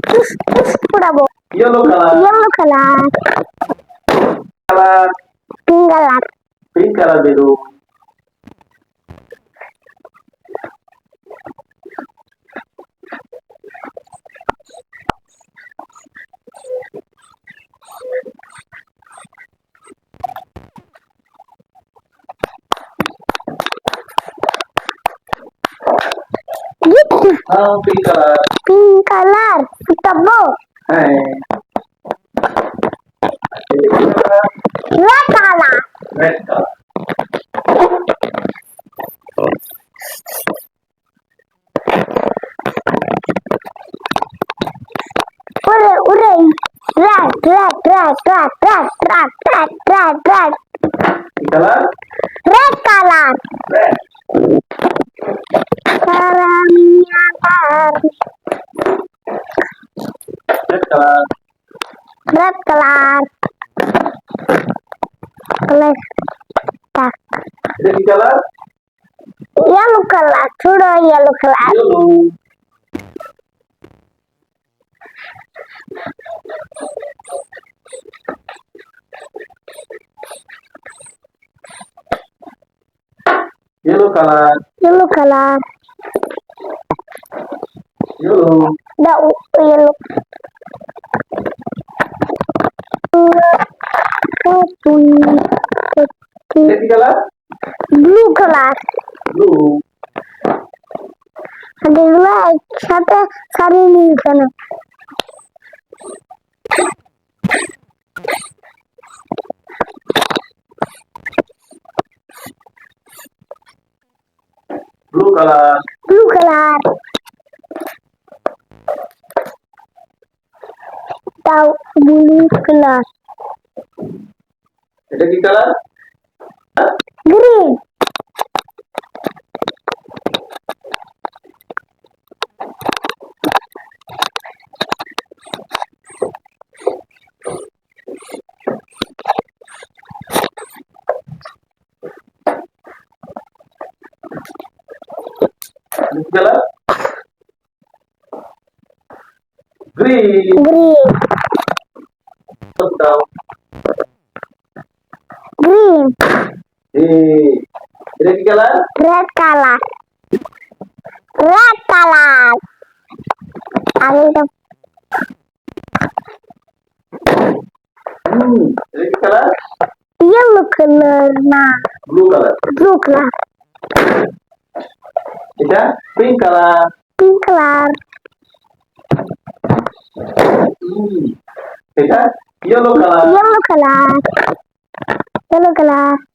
Choose পুরাবো। Yellow color. Yellow color. Color. Pink color. Pink color balloon. Gitu. Pink color. Pink color. Putarbo. Hey. Red color. Red color. Orange. Red. Pink color. Red color. Red. Red color. Red color. Tak. Pink color. Yellow color. Sudah yellow color. Yellow. Yellow color. Yellow color. Yellow. The yellow. Red color. Blue color. Blue. Ada dua একসাথে সারি নিয়েছে না Blue color. Blue color. Tahu blue color. Itu কি color? Green. Which color? Green. Green. Look down. Green. Itu কি color? Red color. Red color. Ada Itu কি color? yellow color nah. Blue color. Blue color. Itu pink color. Pink color. Itu yellow color. Yellow color. Yellow color.